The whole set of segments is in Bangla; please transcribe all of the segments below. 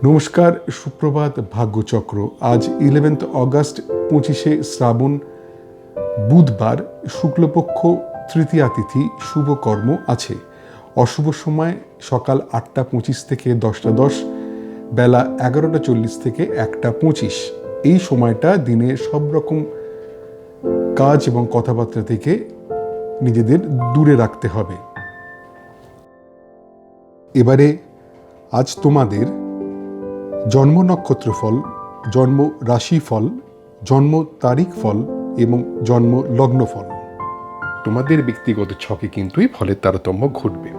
নমস্কার, সুপ্রভাত, ভাগ্যচক্র। আজ 11 অগস্ট, 25শে শ্রাবণ, বুধবার, শুক্লপক্ষ, তৃতীয়া তিথি, শুভ কর্ম আছে। অশুভ সময় সকাল 8টা 25 থেকে 10টা 10, বেলা 11টা 40 থেকে 1টা 25। এই সময়টা দিনে সব রকম কাজ এবং কথাবার্তা থেকে নিজেদের দূরে রাখতে হবে। এবারে আজ তোমাদের জন্ম নক্ষত্র ফল, জন্ম রাশি ফল, জন্ম তারিখ ফল এবং জন্ম লগ্ন ফল। তোমাদের ব্যক্তিগত ছকে কিন্তু এই ফলের তারতম্য ঘটবে।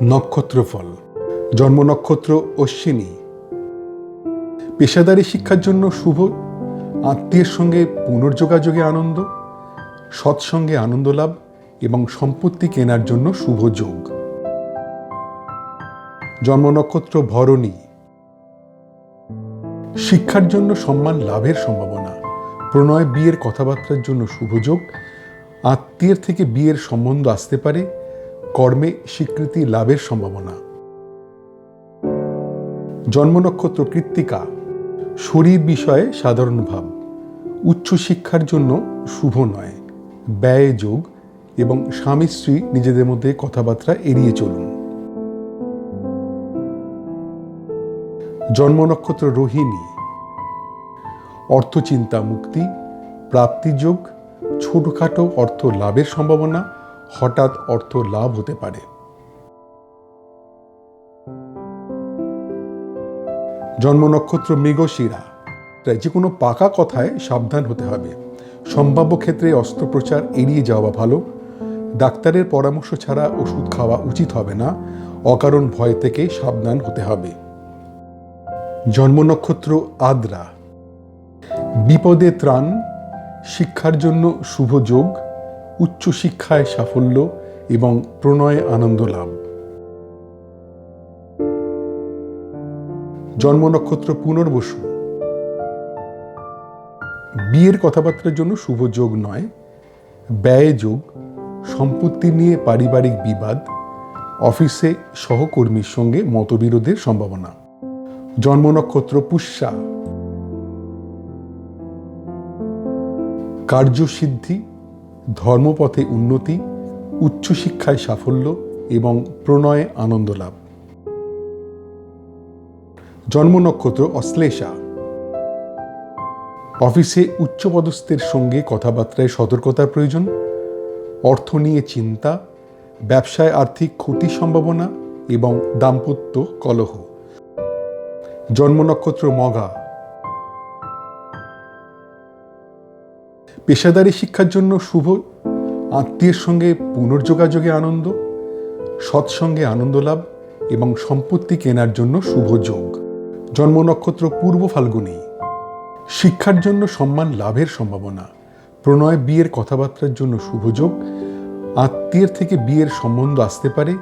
নক্ষত্র ফল। জন্ম নক্ষত্র অশ্বিনী। পেশাদারি শিক্ষার জন্য শুভ। আত্মীয়ের সঙ্গে পুনর্যোগাযোগে আনন্দ, সৎসঙ্গে আনন্দ লাভ এবং সম্পত্তি কেনার জন্য শুভ যোগ। জন্ম নক্ষত্র ভরণী। শিক্ষার জন্য সম্মান লাভের সম্ভাবনা, প্রণয় বিয়ের কথাবার্তার জন্য শুভযোগ, আত্মীয়ের থেকে বিয়ের সম্বন্ধ আসতে পারে, কর্মে স্বীকৃতি লাভের সম্ভাবনা। জন্ম নক্ষত্র কৃত্তিকা। শরীর বিষয়ে সাধারণ ভাব, উচ্চশিক্ষার জন্য শুভ নয়, ব্যয় যোগ এবং স্বামী স্ত্রী নিজেদের মধ্যে কথাবার্তা এড়িয়ে চলুন। জন্ম নক্ষত্র রোহিণী। অর্থচিন্তা মুক্তি, প্রাপ্তিযোগ, ছোটখাটো অর্থ লাভের সম্ভাবনা, হঠাৎ অর্থ লাভ হতে পারে। জন্ম নক্ষত্র মৃগশিরা। যে কোনো পাকা কথায় সাবধান হতে হবে। সম্ভাব্য ক্ষেত্রে অস্ত্রোপচার এড়িয়ে যাওয়া ভালো। ডাক্তারের পরামর্শ ছাড়া ওষুধ খাওয়া উচিত হবে না। অকারণ ভয় থেকে সাবধান হতে হবে। জন্ম নক্ষত্র আদ্রা। বিপদে ত্রাণ, শিক্ষার জন্য শুভ যোগ, উচ্চশিক্ষায় সাফল্য এবং প্রণয়ে আনন্দ লাভ। জন্ম নক্ষত্র পুনর্বসু। বিয়ের কথাবার্তার জন্য শুভ যোগ নয়, ব্যয় যোগ, সম্পত্তি নিয়ে পারিবারিক বিবাদ, অফিসে সহকর্মীর সঙ্গে মতবিরোধের সম্ভাবনা। জন্ম নক্ষত্র পুষ্যা। কার্যসিদ্ধি, ধর্মপথে উন্নতি, উচ্চশিক্ষায় সাফল্য এবং প্রণয়ে আনন্দ লাভ। জন্ম নক্ষত্র অশ্লেষা। অফিসে উচ্চপদস্থের সঙ্গে কথাবার্তায় সতর্কতার প্রয়োজন, অর্থ নিয়ে চিন্তা, ব্যবসায় আর্থিক ক্ষতির সম্ভাবনা এবং দাম্পত্য কলহ। জন্ম নক্ষত্র মঘা। পেশাদারি শিক্ষার জন্য শুভ। আত্মীয়ের সঙ্গে পুনর্যোগাযোগে আনন্দ, সৎসঙ্গে আনন্দ লাভ এবং সম্পত্তি কেনার জন্য শুভ যোগ। জন্ম নক্ষত্র পূর্ব ফাল্গুনী। শিক্ষার জন্য সম্মান লাভের সম্ভাবনা, প্রণয় বিয়ের কথাবার্তার জন্য শুভ যোগ, আত্মীয়ের থেকে বিয়ের সম্বন্ধ আসতে পারে,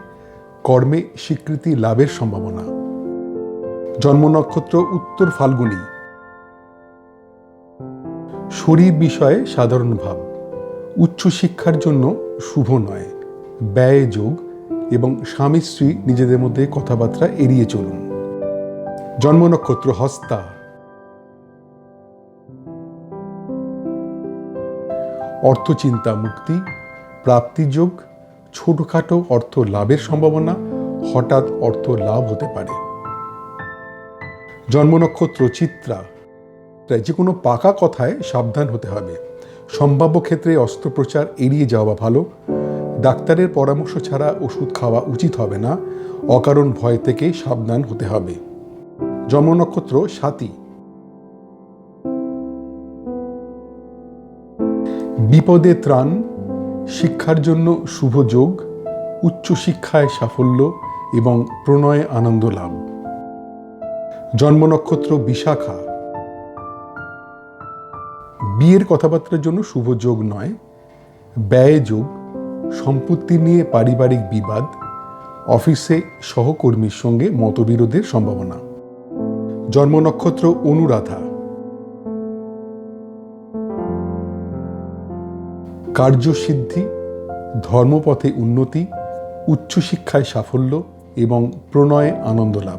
কর্মে স্বীকৃতি লাভের সম্ভাবনা। জন্ম নক্ষত্র উত্তর ফাল্গুনী। শরীর বিষয়ে সাধারণ ভাব, উচ্চশিক্ষার জন্য শুভ নয়, ব্যয় যোগ এবং স্বামী স্ত্রী নিজেদের মধ্যে কথাবার্তা এড়িয়ে চলুন। জন্ম নক্ষত্র হস্তা। অর্থচিন্তা মুক্তি, প্রাপ্তিযোগ, ছোটখাটো অর্থ লাভের সম্ভাবনা, হঠাৎ অর্থ লাভ হতে পারে। জন্ম নক্ষত্র চিত্রা। যে কোনো পাকা কথায় সাবধান হতে হবে। সম্ভাব্য ক্ষেত্রে অস্ত্রোপচার এড়িয়ে যাওয়া ভালো। ডাক্তারের পরামর্শ ছাড়া ওষুধ খাওয়া উচিত হবে না। অকারণ ভয় থেকে সাবধান হতে হবে। জন্ম নক্ষত্র স্বাতী। বিপদে ত্রাণ, শিক্ষার জন্য শুভ যোগ, উচ্চশিক্ষায় সাফল্য এবং প্রণয়ে আনন্দ লাভ। জন্ম নক্ষত্র বিশাখা। বিয়ের কথাবার্তার জন্য শুভ যোগ নয়, ব্যয় যোগ, সম্পত্তি নিয়ে পারিবারিক বিবাদ, অফিসে সহকর্মীর সঙ্গে মতবিরোধের সম্ভাবনা। জন্ম নক্ষত্র অনুরাধা। কার্যসিদ্ধি, ধর্মপথে উন্নতি, উচ্চশিক্ষায় সাফল্য এবং প্রণয়ে আনন্দ লাভ।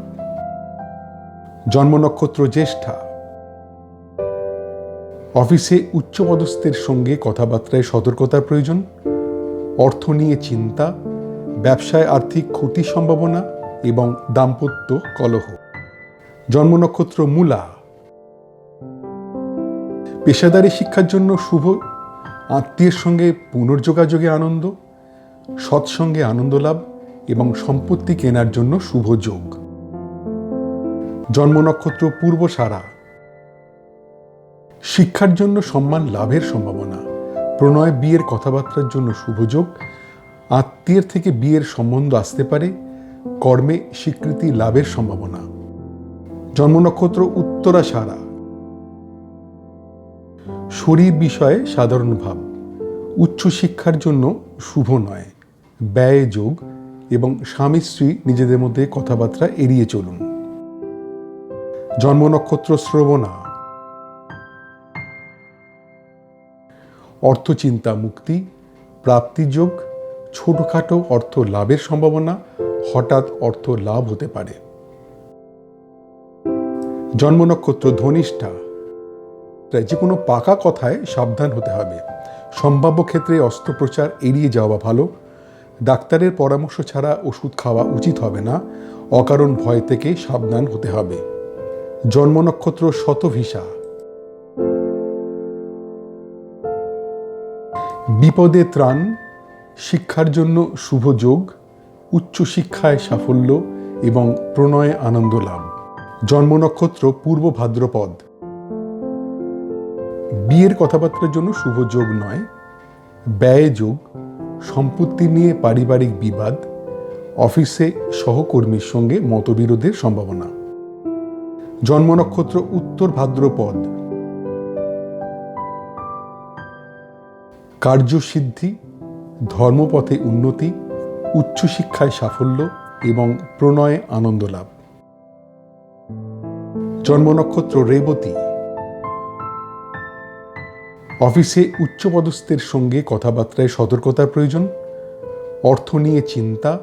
জন্ম নক্ষত্র জ্যেষ্ঠা। অফিসে উচ্চপদস্থের সঙ্গে কথাবার্তায় সতর্কতার প্রয়োজন। অর্থ নিয়ে চিন্তা, ব্যবসায় আর্থিক ক্ষতির সম্ভাবনা এবং দাম্পত্য কলহ। জন্ম নক্ষত্র মূলা। পেশাদারী শিক্ষার জন্য শুভ। আত্মীয়ের সঙ্গে পুনর্যোগাযোগে আনন্দ, সৎসঙ্গে আনন্দ লাভ এবং সম্পত্তি কেনার জন্য শুভ যোগ। জন্ম নক্ষত্র পূর্বসারা। শিক্ষার জন্য সম্মান লাভের সম্ভাবনা, প্রণয় বিয়ের কথাবার্তার জন্য শুভ যোগ। আত্মীয়ের থেকে বিয়ের সম্বন্ধ আসতে পারে, কর্মে স্বীকৃতি লাভের সম্ভাবনা। জন্ম নক্ষত্র উত্তরাষাঢ়া। শরীর বিষয়ে সাধারণ ভাব, উচ্চশিক্ষার জন্য শুভ নয়, ব্যয় যোগ এবং স্বামী স্ত্রী নিজেদের মধ্যে কথাবার্তা এড়িয়ে চলুন। জন্ম নক্ষত্র শ্রবণা। অর্থচিন্তা মুক্তি, প্রাপ্তিযোগ, ছোটখাটো অর্থ লাভের সম্ভাবনা, হঠাৎ অর্থ লাভ হতে পারে। জন্ম নক্ষত্র ধনিষ্ঠা। যে কোনো পাকা কথায় সাবধান হতে হবে। সম্ভাব্য ক্ষেত্রে অস্ত্রোপচার এড়িয়ে যাওয়া ভালো। ডাক্তারের পরামর্শ ছাড়া ওষুধ খাওয়া উচিত হবে না। অকারণ ভয় থেকে সাবধান হতে হবে। জন্ম নক্ষত্র শতভিষা। বিপদে ত্রাণ, শিক্ষার জন্য শুভ যোগ, উচ্চশিক্ষায় সাফল্য এবং প্রণয়ে আনন্দ লাভ। জন্ম নক্ষত্র পূর্ব ভাদ্রপদ। বিয়ের কথাবার্তার জন্য শুভ যোগ নয়, ব্যয় যোগ, সম্পত্তি নিয়ে পারিবারিক বিবাদ, অফিসে সহকর্মীর সঙ্গে মতবিরোধের সম্ভাবনা। জন্ম নক্ষত্র উত্তর ভাদ্রপদ। কার্যসিদ্ধি, ধর্মপথে উন্নতি, উচ্চশিক্ষায় সাফল্য এবং প্রণয়ে আনন্দ লাভ। জন্ম নক্ষত্র রেবতী। অফিসে উচ্চপদস্থের সঙ্গে কথাবার্তায় সতর্কতার প্রয়োজন। অর্থ নিয়ে চিন্তা,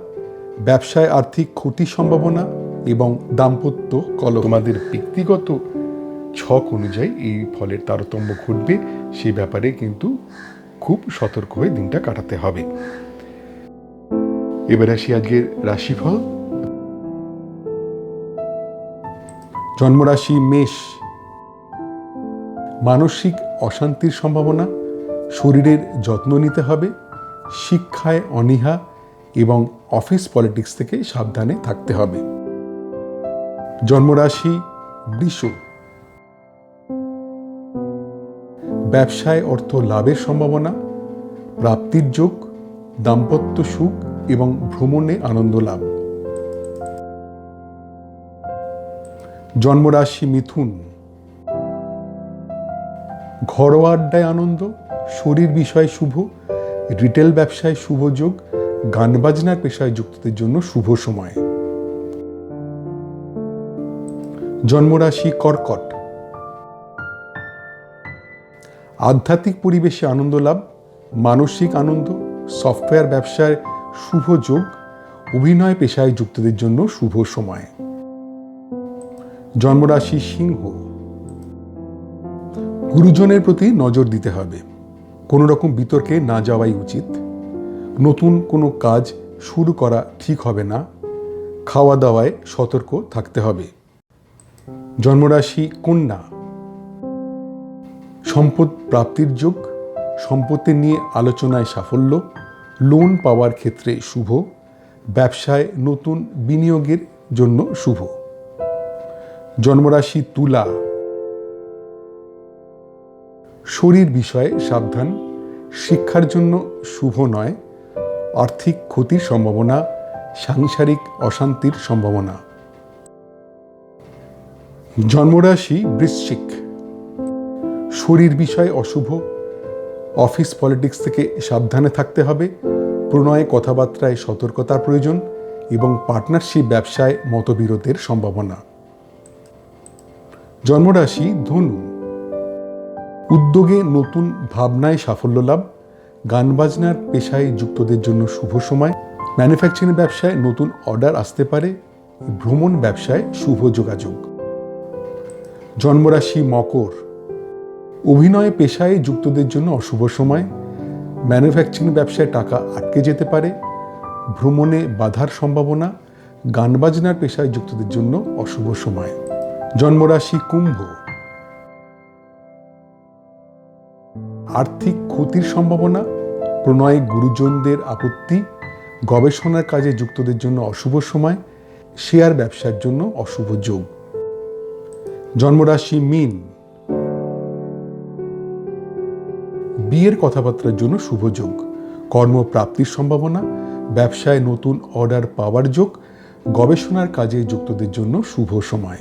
ব্যবসায় আর্থিক ক্ষতির সম্ভাবনা এবং দাম্পত্য কলহ। তোমাদের ব্যক্তিগত ছক অনুযায়ী এই ফলের তারতম্য ঘটবে, সে ব্যাপারে কিন্তু খুব সতর্ক হয়ে দিনটা কাটাতে হবে। এবার আসি আজকের রাশিফল। জন্মরাশি মেষ। মানসিক অশান্তির সম্ভাবনা, শরীরের যত্ন নিতে হবে, শিক্ষায় অনীহা এবং অফিস পলিটিক্স থেকে সাবধানে থাকতে হবে। জন্মরাশি বৃষ। ব্যবসায় অর্থ লাভের সম্ভাবনা, প্রাপ্তির যোগ, দাম্পত্য সুখ এবং ভ্রমণে আনন্দ লাভ। জন্মরাশি মিথুন। ঘরোয়া আড্ডায় আনন্দ, শরীর বিষয়ে শুভ, রিটেল ব্যবসায় শুভ যোগ, গান বাজনার পেশায় যুক্তদের জন্য শুভ সময়। জন্মরাশি কর্কট। আধ্যাত্মিক পরিবেশে আনন্দ লাভ, মানসিক আনন্দ, সফটওয়্যার ব্যবসায় শুভ যোগ, অভিনয় পেশায় যুক্তদের জন্য শুভ সময়। জন্মরাশি সিংহ। গুরুজনের প্রতি নজর দিতে হবে, কোনো রকম বিতর্কে না যাওয়াই উচিত। নতুন কোনো কাজ শুরু করা ঠিক হবে না। খাওয়া দাওয়ায় সতর্ক থাকতে হবে। জন্মরাশি কন্যা। সম্পদ প্রাপ্তির যোগ, সম্পত্তি নিয়ে আলোচনায় সাফল্য, লোন পাওয়ার ক্ষেত্রে শুভ, ব্যবসায় নতুন বিনিয়োগের জন্য শুভ। জন্মরাশি তুলা। শরীর বিষয়ে সাবধান, শিক্ষার জন্য শুভ নয়, আর্থিক ক্ষতির সম্ভাবনা, সাংসারিক অশান্তির সম্ভাবনা। জন্মরাশি বৃশ্চিক। শরীর বিষয়ে অশুভ, অফিস পলিটিক্স থেকে সাবধানে থাকতে হবে, প্রণয়ে কথাবার্তায় সতর্কতার প্রয়োজন এবং পার্টনারশিপ ব্যবসায় মতবিরোধের সম্ভাবনা। জন্মরাশি ধনু। উদ্যোগে নতুন ভাবনায় সাফল্য লাভ, গান বাজনার পেশায় যুক্তদের জন্য শুভ সময়, ম্যানুফ্যাকচারিং ব্যবসায় নতুন অর্ডার আসতে পারে, ভ্রমণ ব্যবসায় শুভ যোগাযোগ। জন্মরাশি মকর, অভিনয় পেশায় যুক্তদের জন্য অশুভ সময়। ম্যানুফ্যাকচারিং ব্যবসায় টাকা আটকে যেতে পারে। ভ্রমণে বাধার সম্ভাবনা। গান বাজনার পেশায় যুক্তদের জন্য অশুভ সময়। জন্মরাশি কুম্ভ, আর্থিক ক্ষতির সম্ভাবনা। প্রণয়ে গুরুজনদের আপত্তি। গবেষণার কাজে যুক্তদের জন্য অশুভ সময়। শেয়ার ব্যবসার জন্য অশুভ যোগ। জন্মরাশি মীন, বিয়ের কথাবার্তার জন্য শুভ যোগ। কর্মপ্রাপ্তির সম্ভাবনা। ব্যবসায় নতুন অর্ডার পাওয়ার যোগ। গবেষণার কাজে যুক্তদের জন্য শুভ সময়।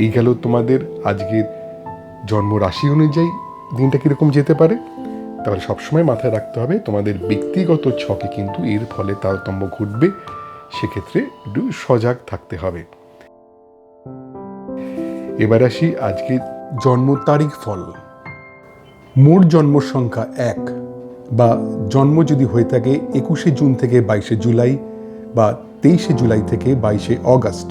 এই গেল তোমাদের আজকের জন্ম রাশি অনুযায়ী দিনটা কিরকম যেতে পারে। তাহলে সবসময় মাথায় রাখতে হবে তোমাদের ব্যক্তিগত ছকে কিন্তু এর ফলে তারতম্য ঘটবে, সেক্ষেত্রে একটু সজাগ থাকতে হবে। এবার আসি আজকে জন্ম তারিখ ফল। মোট জন্ম সংখ্যা 1, বা জন্ম যদি হয়ে থাকে 21শে জুন থেকে 22শে জুলাই বা 23শে জুলাই থেকে 22শে অগস্ট।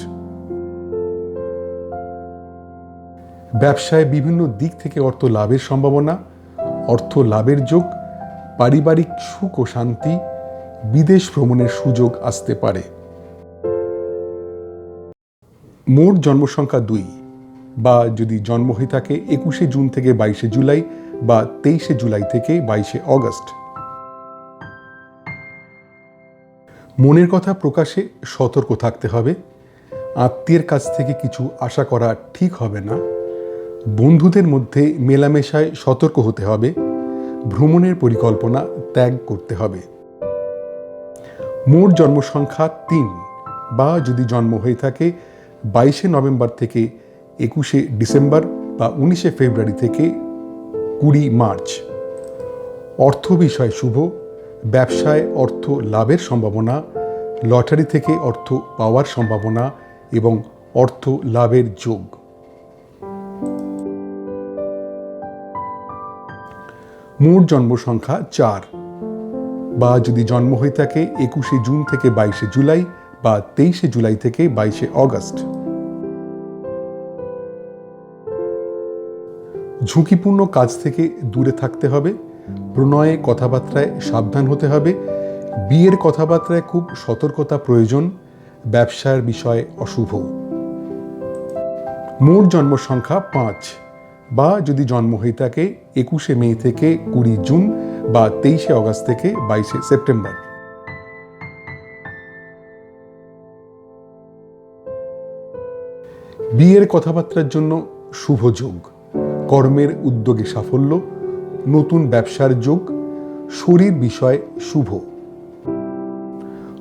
ব্যবসায় বিভিন্ন দিক থেকে অর্থ লাভের সম্ভাবনা। অর্থ লাভের যোগ। পারিবারিক সুখ ও শান্তি। বিদেশ ভ্রমণের সুযোগ আসতে পারে। মোট জন্ম সংখ্যা 2, বা যদি জন্ম হয়ে থাকে 21শে জুন থেকে 22শে জুলাই বা 23শে জুলাই থেকে 22শে অগস্ট। মনের কথা প্রকাশে সতর্ক থাকতে হবে। আত্মীয়ের কাছ থেকে কিছু আশা করা ঠিক হবে না। বন্ধুদের মধ্যে মেলামেশায় সতর্ক হতে হবে। ভ্রমণের পরিকল্পনা ত্যাগ করতে হবে। মোট জন্ম সংখ্যা 3, বা যদি জন্ম হয়ে থাকে 22শে নভেম্বর থেকে 21শে ডিসেম্বর বা 19শে ফেব্রুয়ারি থেকে 20 মার্চ। অর্থ বিষয় শুভ। ব্যবসায় অর্থ লাভের সম্ভাবনা। লটারি থেকে অর্থ পাওয়ার সম্ভাবনা এবং অর্থ লাভের যোগ। মোট জন্ম সংখ্যা 4, বা যদি জন্ম হয়ে থাকে 21শে জুন থেকে 22শে জুলাই বা 23শে জুলাই থেকে 22শে অগস্ট। ঝুঁকিপূর্ণ কাজ থেকে দূরে থাকতে হবে। প্রণয়ে কথাবার্তায় সাবধান হতে হবে। বিয়ের কথাবার্তায় খুব সতর্কতা প্রয়োজন। ব্যবসার বিষয় অশুভ। মোট জন্ম সংখ্যা 5, বা যদি জন্ম হয়ে থাকে 21শে মে থেকে 20 জুন বা 23শে অগস্ট থেকে 22শে সেপ্টেম্বর। বিয়ের কথাবার্তার জন্য শুভ যোগ। কর্মের উদ্যোগে সাফল্য। নতুন ব্যবসার যোগ। শরীর বিষয় শুভ।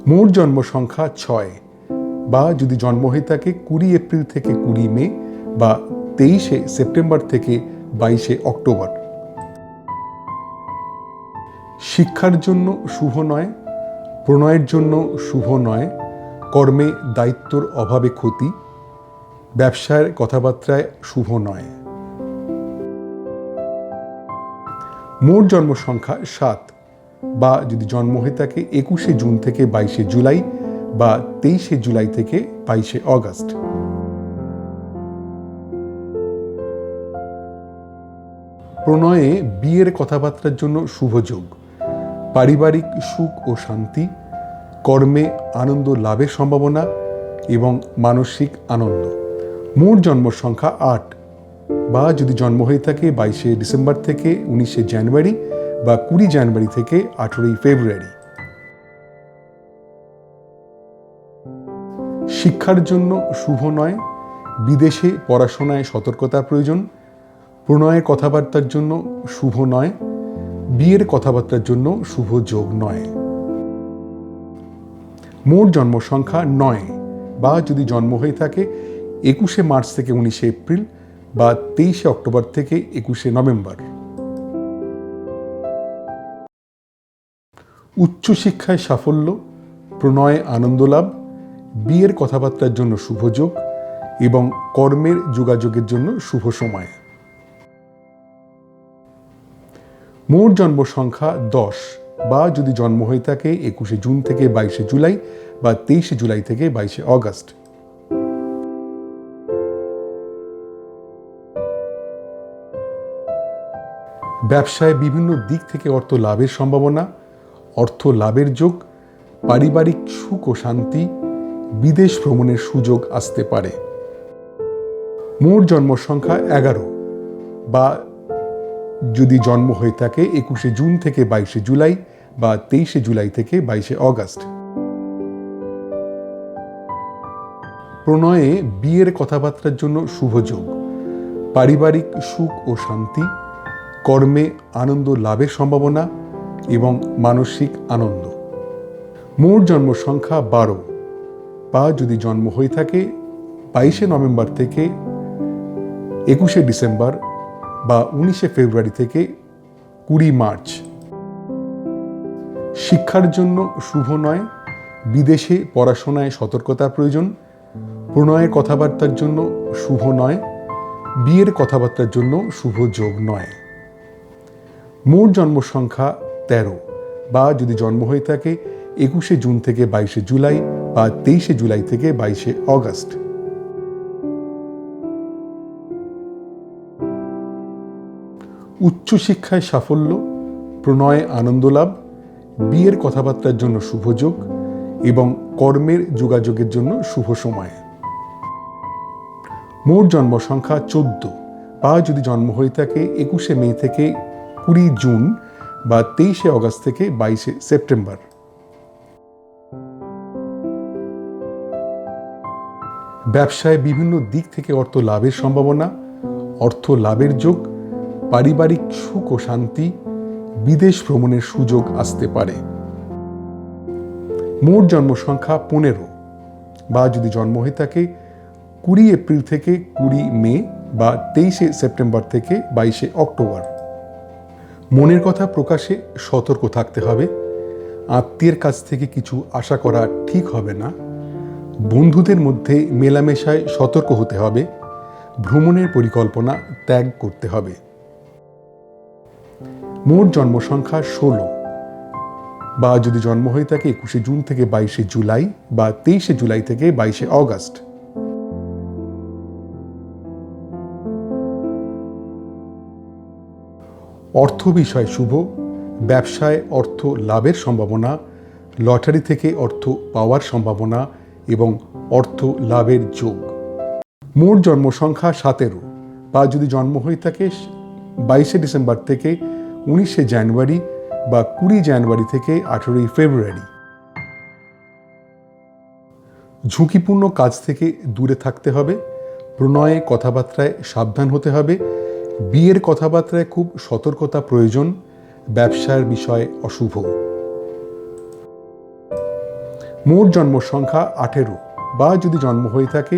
মোট জন্ম সংখ্যা 6, বা যদি জন্ম হয়ে থাকে 20 এপ্রিল থেকে 20 মে বা 23শে সেপ্টেম্বর থেকে 22শে অক্টোবর। শিক্ষার জন্য শুভ নয়। প্রণয়ের জন্য শুভ নয়। কর্মে দায়িত্বর অভাবে ক্ষতি। ব্যবসার কথাবার্তায় শুভ নয়। মোট জন্ম সংখ্যা 7, বা যদি জন্ম হয়ে থাকে 21শে জুন থেকে 22শে জুলাই বা 23শে জুলাই থেকে 22শে অগস্ট। প্রণয়ে বিয়ের কথাবার্তার জন্য শুভ যোগ। পারিবারিক সুখ ও শান্তি। কর্মে আনন্দ লাভের সম্ভাবনা এবং মানসিক আনন্দ। মোট জন্ম সংখ্যা 8, বা যদি জন্ম হয়ে থাকে 22শে ডিসেম্বর থেকে 19শে জানুয়ারি বা 20 জানুয়ারি থেকে 18ই ফেব্রুয়ারি। শিক্ষার জন্য শুভ নয়। বিদেশে পড়াশোনায় সতর্কতার প্রয়োজন। প্রণয়ের কথাবার্তার জন্য শুভ নয়। বিয়ের কথাবার্তার জন্য শুভ যোগ নয়। মোট জন্ম সংখ্যা 9, বা যদি জন্ম হয়ে থাকে 21শে মার্চ থেকে 19শে এপ্রিল বা 23শে অক্টোবর থেকে 21শে নভেম্বর। উচ্চশিক্ষায় সাফল্য। প্রণয়ে আনন্দ লাভ। বিয়ের কথাবার্তার জন্য শুভ যোগ এবং কর্মের যোগাযোগের জন্য শুভ সময়। মোট জন্ম সংখ্যা 10, বা যদি জন্ম হয়ে থাকে 21শে জুন থেকে 22শে জুলাই বা 23শে জুলাই থেকে 22শে অগস্ট। ব্যবসায় বিভিন্ন দিক থেকে অর্থ লাভের সম্ভাবনা, অর্থ লাভের যোগ, পারিবারিক সুখ ও শান্তি, বিদেশ ভ্রমণের সুযোগ আসতে পারে। মোট জন্ম সংখ্যা 11, বা যদি জন্ম হয়ে থাকে 21শে জুন থেকে 22শে জুলাই বা 23শে জুলাই থেকে 22শে অগস্ট। প্রণয়ে বিয়ের কথাবার্তার জন্য শুভ যোগ, পারিবারিক সুখ ও শান্তি, কর্মে আনন্দ লাভের সম্ভাবনা এবং মানসিক আনন্দ। মোট জন্ম সংখ্যা 12, বা যদি জন্ম হয়ে থাকে 22শে নভেম্বর থেকে 21শে ডিসেম্বর বা 19শে ফেব্রুয়ারি থেকে 20 মার্চ। শিক্ষার জন্য শুভ নয়, বিদেশে পড়াশোনায় সতর্কতার প্রয়োজন। প্রণয়ের কথাবার্তার জন্য শুভ নয়, বিয়ের কথাবার্তার জন্য শুভ যোগ নয়। মোট জন্ম সংখ্যা 13, বা যদি জন্ম হয়ে থাকে 21শে জুন থেকে 22শে জুলাই বা 23শে জুলাই থেকে 22শে অগস্ট। উচ্চশিক্ষায় সাফল্য, প্রণয়ে আনন্দ লাভ, বিয়ের কথাবার্তার জন্য শুভ যোগ এবং কর্মের যোগাযোগের জন্য শুভ সময়। মোট জন্ম সংখ্যা 14, বা যদি জন্ম হয়ে থাকে 21শে মে থেকে 20 জুন বা 23শে অগস্ট থেকে 22শে সেপ্টেম্বর। ব্যবসায় বিভিন্ন দিক থেকে অর্থ লাভের সম্ভাবনা, অর্থ লাভের যোগ, পারিবারিক সুখ ও শান্তি, বিদেশ ভ্রমণের সুযোগ আসতে পারে। মোট জন্ম সংখ্যা 15, বা যদি জন্ম হয়ে থাকে 20 এপ্রিল থেকে 20 মে বা 23শে সেপ্টেম্বর থেকে 22শে অক্টোবর। মনের কথা প্রকাশে সতর্ক থাকতে হবে। আত্মীয়ের কাছ থেকে কিছু আশা করা ঠিক হবে না। বন্ধুদের মধ্যে মেলামেশায় সতর্ক হতে হবে। ভ্রমণের পরিকল্পনা ত্যাগ করতে হবে। মোট জন্ম সংখ্যা 16, বা যদি জন্ম হয়ে থাকে 21শে জুন থেকে 22শে জুলাই বা 23শে জুলাই থেকে 22শে অগস্ট। অর্থ বিষয় শুভ, ব্যবসায় অর্থ লাভের সম্ভাবনা, লটারি থেকে অর্থ পাওয়ার সম্ভাবনা এবং অর্থ লাভের যোগ। মোট জন্ম সংখ্যা 17, বা যদি জন্ম হয়ে থাকে 22শে ডিসেম্বর থেকে 19শে জানুয়ারি বা 20 জানুয়ারি থেকে 18 ফেব্রুয়ারি। ঝুঁকিপূর্ণ কাজ থেকে দূরে থাকতে হবে। প্রণয়ে কথাবার্তায় সাবধান হতে হবে। বিয়ের কথাবার্তায় খুব সতর্কতা প্রয়োজন। ব্যবসার বিষয় অশুভ। মোট জন্ম সংখ্যা 18, বা যদি জন্ম হয়ে থাকে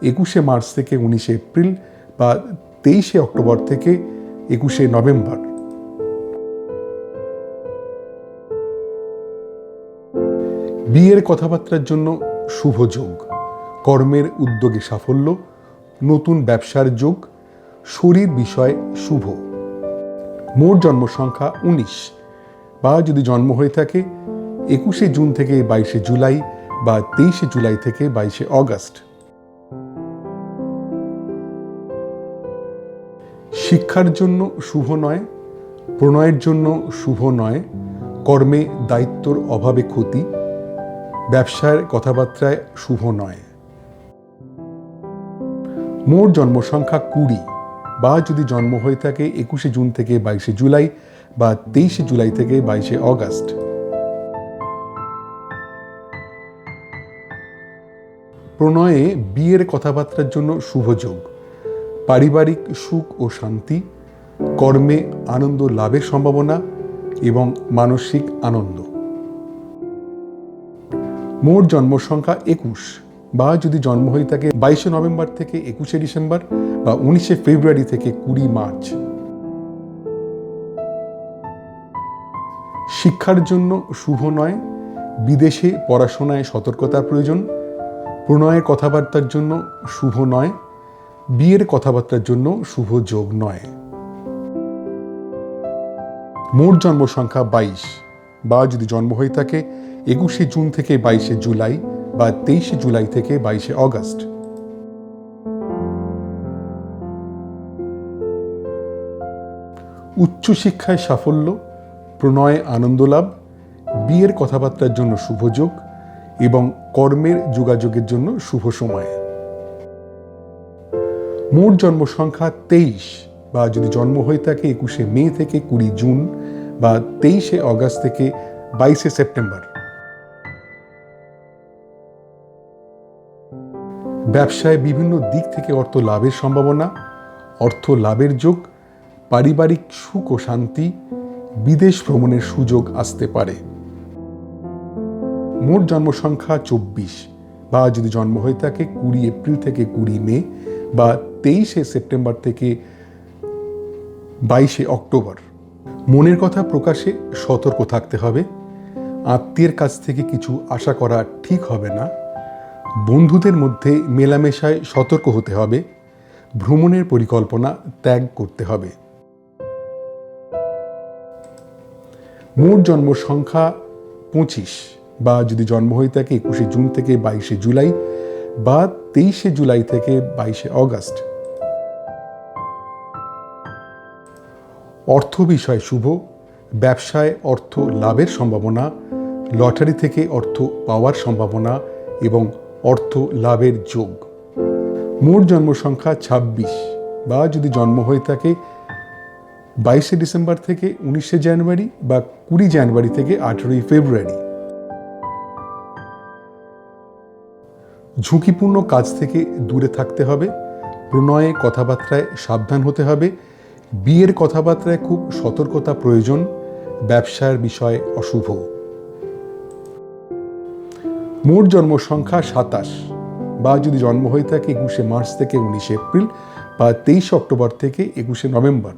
21শে মার্চ থেকে 19শে এপ্রিল বা 23শে অক্টোবর থেকে 21শে নভেম্বর। বিয়ের কথাবার্তার জন্য শুভ যোগ, কর্মের উদ্যোগে সাফল্য, নতুন ব্যবসার যোগ, শরীর বিষয় শুভ। মোট জন্ম সংখ্যা 19, বা যদি জন্ম হয়ে থাকে 21শে জুন থেকে 22শে জুলাই বা 23শে জুলাই থেকে 22শে অগস্ট। শিক্ষার জন্য শুভ নয়, প্রণয়ের জন্য শুভ নয়, কর্মে দায়িত্বর অভাবে ক্ষতি, ব্যবসার কথাবার্তায় শুভ নয়। মোট জন্ম সংখ্যা 20, বা যদি জন্ম হয়ে থাকে 21শে জুন থেকে 22শে জুলাই বা 23শে জুলাই থেকে 22শে অগস্ট। প্রণয়ে বিয়ের কথাবার্তার জন্য শুভ যোগ, পারিবারিক সুখ ও শান্তি, কর্মে আনন্দ লাভের সম্ভাবনা এবং মানসিক আনন্দ। মোট জন্ম সংখ্যা 21, বা যদি জন্ম হয়ে থাকে 22শে নভেম্বর থেকে 21শে ডিসেম্বর বা 19শে ফেব্রুয়ারি থেকে 20 মার্চ। শিক্ষার জন্য শুভ নয়, বিদেশে পড়াশোনায় সতর্কতার প্রয়োজন। প্রণয়ের কথাবার্তার জন্য শুভ নয়, বিয়ের কথাবার্তার জন্য শুভ যোগ নয়। মোট জন্ম সংখ্যা 22, বা যদি জন্ম হয়ে থাকে 21শে জুন থেকে 22শে জুলাই বা 23শে জুলাই থেকে 22শে অগস্ট। উচ্চশিক্ষায় সাফল্য, প্রণয়ে আনন্দ লাভ, বিয়ের কথাবার্তার জন্য শুভ যোগ এবং কর্মের যোগাযোগের জন্য শুভ সময়। মোট জন্ম সংখ্যা 23 বা যদি জন্ম হয়ে থাকে 21শে মে থেকে 20 জুন বা 23শে অগাস্ট থেকে 22শে সেপ্টেম্বর। ব্যবসায় বিভিন্ন দিক থেকে অর্থ লাভের সম্ভাবনা, অর্থ লাভের যোগ, পারিবারিক সুখ ও শান্তি, বিদেশ ভ্রমণের সুযোগ আসতে পারে। মোট জন্ম সংখ্যা 24 বা যদি জন্ম হয়ে থাকে 20 এপ্রিল থেকে 20 মে বা 23শে সেপ্টেম্বর থেকে 22শে অক্টোবর। মনের কথা প্রকাশে সতর্ক থাকতে হবে। আত্মীয়ের কাছ থেকে কিছু আশা করা ঠিক হবে না। বন্ধুদের মধ্যে মেলামেশায় সতর্ক হতে হবে। ভ্রমণের পরিকল্পনা ত্যাগ করতে হবে। মোট জন্ম সংখ্যা 25 বা যদি জন্ম হয়ে থাকে 21শে জুন থেকে 22শে জুলাই বা 23শে জুলাই থেকে 22শে অগাস্ট। অর্থ বিষয় শুভ, ব্যবসায় অর্থ লাভের সম্ভাবনা, লটারি থেকে অর্থ পাওয়ার সম্ভাবনা এবং অর্থ লাভের যোগ। মোট জন্ম সংখ্যা 26 বা যদি জন্ম হয়ে থাকে 22শে ডিসেম্বর থেকে 19শে জানুয়ারি বা 20 জানুয়ারি থেকে 18ই ফেব্রুয়ারি। ঝুঁকিপূর্ণ কাজ থেকে দূরে থাকতে হবে। প্রণয়ে কথাবার্তায় সাবধান হতে হবে। বিয়ের কথাবার্তায় খুব সতর্কতা প্রয়োজন। ব্যবসার বিষয় অশুভ। মোট জন্ম সংখ্যা 27 বা যদি জন্ম হয়ে থাকে 21শে মার্চ থেকে 19শে এপ্রিল বা 23শে অক্টোবর থেকে 21শে নভেম্বর।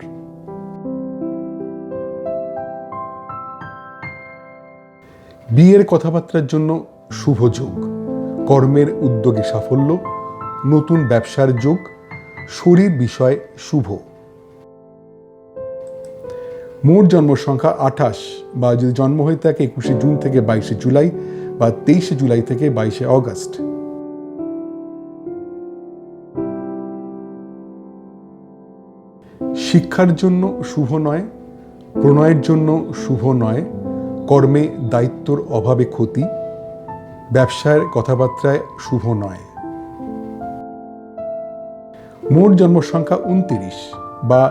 বিয়ের কথাবার্তার জন্য শুভ যোগ, কর্মের উদ্যোগে সাফল্য, নতুন ব্যবসার যোগ, শরীর বিষয় শুভ। মোট জন্ম সংখ্যা 28 বা যদি জন্ম হয়ে থাকে 21শে জুন থেকে 22শে জুলাই বা 23শে জুলাই থেকে 22শে অগাস্ট। শিক্ষার জন্য শুভ নয়, প্রণয়ের জন্য শুভ নয়, কর্মে দায়িত্বর অভাবে ক্ষতি, ব্যবসার কথাবার্তায় শুভ নয়। মোট জন্ম সংখ্যা 29 বা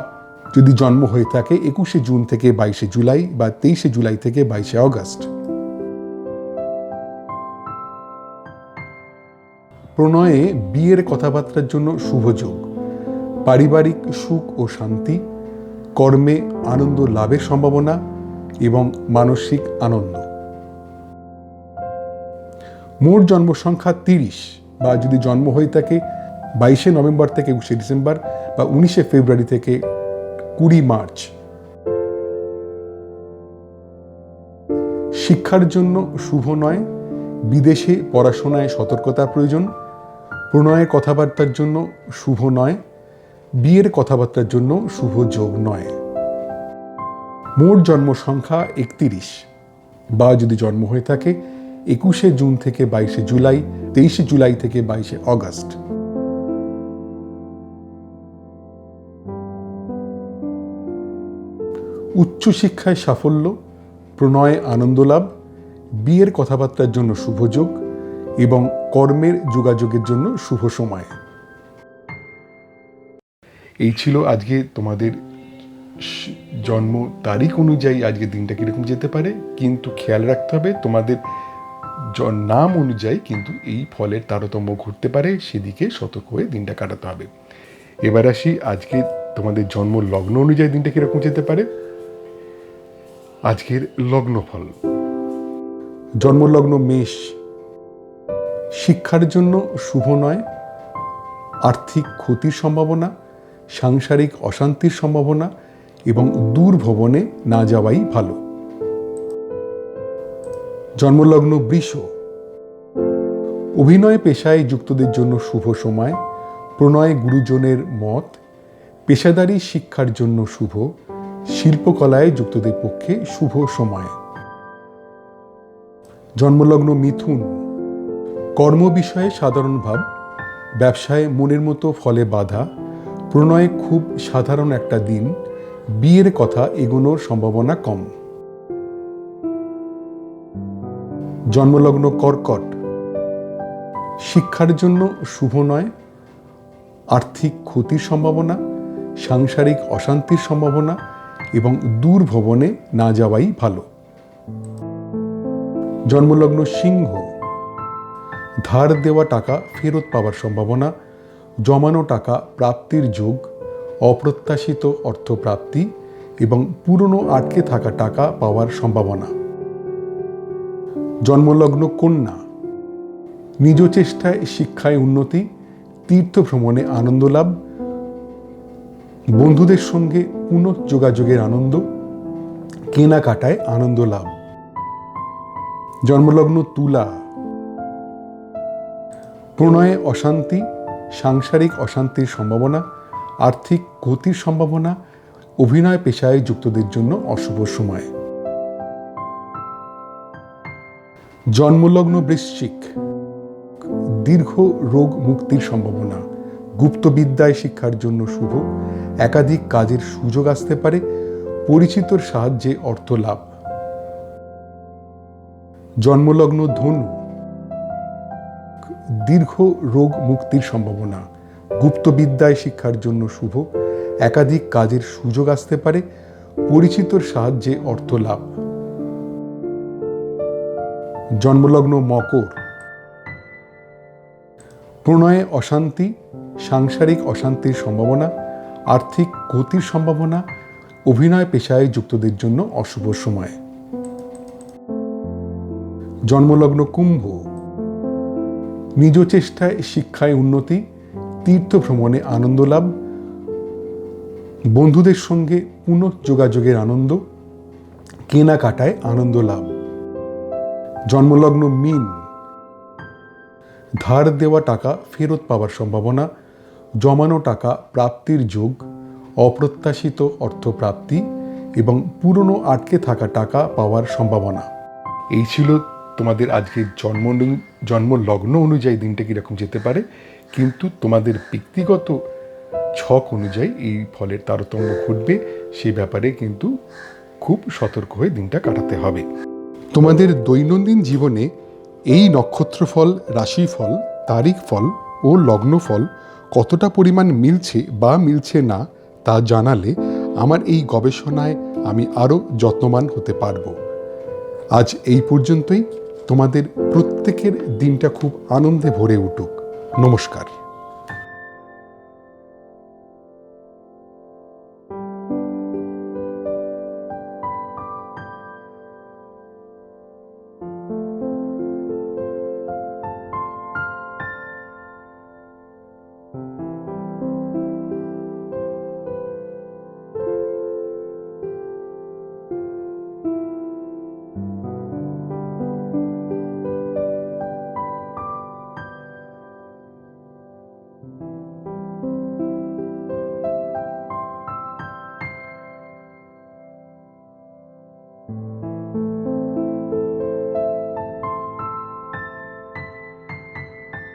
যদি জন্ম হয়ে থাকে 21শে জুন থেকে 22শে জুলাই বা 23শে জুলাই থেকে 22শে অগাস্ট। প্রণয়ে বিয়ের কথাবার্তার জন্য শুভ যোগ, পারিবারিক সুখ ও শান্তি, কর্মে আনন্দ লাভের সম্ভাবনা এবং মানসিক আনন্দ। মোট জন্ম সংখ্যা 30 বা যদি জন্ম হয়ে থাকে 22শে নভেম্বর থেকে 21শে ডিসেম্বর বা 19শে ফেব্রুয়ারি থেকে 20 মার্চ। শিক্ষার জন্য শুভ নয়, বিদেশে পড়াশোনায় সতর্কতা প্রয়োজন। প্রণয়ের কথাবার্তার জন্য শুভ নয়, বিয়ের কথাবার্তার জন্য শুভ যোগ নয়। মোট জন্ম সংখ্যা 31 বা যদি জন্ম হয়ে থাকে 21শে জুন থেকে 22শে জুলাই, 23শে জুলাই থেকে 22শে অগাস্ট। উচ্চশিক্ষায় সাফল্য, প্রণয়ে আনন্দ লাভ, বিয়ের কথাবার্তার জন্য শুভ যোগ এবং কর্মের যোগাযোগের জন্য শুভ সময়। এই ছিল আজকে তোমাদের জন্ম তারিখ অনুযায়ী আজকে দিনটা কিরকম যেতে পারে, কিন্তু খেয়াল রাখতে হবে তোমাদের নাম অনুযায়ী কিন্তু এই ফলের তারতম্য ঘটতে পারে, সেদিকে সতর্ক হয়ে দিনটা কাটাতে হবে। এবার আসি আজকে তোমাদের জন্ম লগ্ন অনুযায়ী দিনটা কিরকম যেতে পারে। আজকের লগ্নফল। জন্মলগ্ন মেষ। শিক্ষার জন্য শুভ নয়, আর্থিক ক্ষতির সম্ভাবনা, সাংসারিক অশান্তির সম্ভাবনা এবং দূর ভ্রমণে না যাওয়াই ভালো। জন্মলগ্ন বৃষ। অভিনয় পেশায় যুক্তদের জন্য শুভ সময়, প্রণয় গুরুজনের মত, পেশাদারী শিক্ষার জন্য শুভ, শিল্পকলায় যুক্তদের পক্ষে শুভ সময়। জন্মলগ্ন মিথুন। কর্ম বিষয়ে সাধারণ ভাব, ব্যবসায় মনের মতো ফলে বাধা, প্রণয়ে খুব সাধারণ একটা দিন, বিয়ের কথা এগোনোর সম্ভাবনা কম। জন্মলগ্ন কর্কট, শিক্ষার জন্য শুভ নয়, আর্থিক ক্ষতির সম্ভাবনা, সাংসারিক অশান্তির সম্ভাবনা এবং দূর ভ্রমণে না যাওয়াই ভালো। জন্মলগ্ন সিংহ, ধার দেওয়া টাকা ফেরত পাওয়ার সম্ভাবনা, জমানো টাকা প্রাপ্তির যোগ, অপ্রত্যাশিত অর্থপ্রাপ্তি এবং পুরনো আটকে থাকা টাকা পাওয়ার সম্ভাবনা। জন্মলগ্ন কন্যা, নিজ চেষ্টায় শিক্ষায় উন্নতি, তীর্থ ভ্রমণে আনন্দ লাভ, বন্ধুদের সঙ্গে পুনঃযোগাযোগের আনন্দ, কেনাকাটায় আনন্দ লাভ। জন্মলগ্ন তুলা, প্রণয়ে অশান্তি, সাংসারিক অশান্তির সম্ভাবনা, আর্থিক ক্ষতির সম্ভাবনা, অভিনয় পেশায় যুক্তদের জন্য অশুভ সময়। জন্মলগ্ন বৃশ্চিক, দীর্ঘ রোগ মুক্তির সম্ভাবনা, গুপ্তবিদ্যায় শিক্ষার জন্য শুভ, একাধিক কাজের সুযোগ আসতে পারে, পরিচিতর সাহায্যে অর্থ লাভ। জন্মলগ্ন ধনু, দীর্ঘ রোগ মুক্তির সম্ভাবনা, গুপ্তবিদ্যায় শিক্ষার জন্য শুভ, একাধিক কাজের সুযোগ আসতে পারে, পরিচিতর সাহায্যে অর্থ লাভ। জন্মলগ্ন মকর, প্রণয়ে অশান্তি, সাংসারিক অশান্তির সম্ভাবনা, আর্থিক ক্ষতির সম্ভাবনা, অভিনয় পেশায় যুক্তদের জন্য অশুভ সময়। জন্মলগ্ন কুম্ভ, নিজ চেষ্টায় শিক্ষায় উন্নতি, তীর্থ ভ্রমণে আনন্দ লাভ, বন্ধুদের সঙ্গে পুনঃযোগাযোগের আনন্দ, কেনাকাটায় আনন্দ লাভ। জন্মলগ্ন মীন, ধার দেওয়া টাকা ফেরত পাওয়ার সম্ভাবনা, জমানো টাকা প্রাপ্তির যোগ, অপ্রত্যাশিত অর্থপ্রাপ্তি এবং পুরনো আটকে থাকা টাকা পাওয়ার সম্ভাবনা। এই ছিল তোমাদের আজকের জন্মলগ্ন অনুযায়ী দিনটা কীরকম যেতে পারে, কিন্তু তোমাদের ব্যক্তিগত ছক অনুযায়ী এই ফলের তারতম্য ঘটবে, সে ব্যাপারে কিন্তু খুব সতর্ক হয়ে দিনটা কাটাতে হবে। তোমাদের দৈনন্দিন জীবনে এই নক্ষত্রফল, রাশিফল, তারিখ ফল ও লগ্নফল কতটা পরিমাণ মিলছে বা মিলছে না তা জানালে আমার এই গবেষণায় আমি আরও যত্নবান হতে পারব। আজ এই পর্যন্তই। তোমাদের প্রত্যেকের দিনটা খুব আনন্দে ভরে উঠুক। নমস্কার।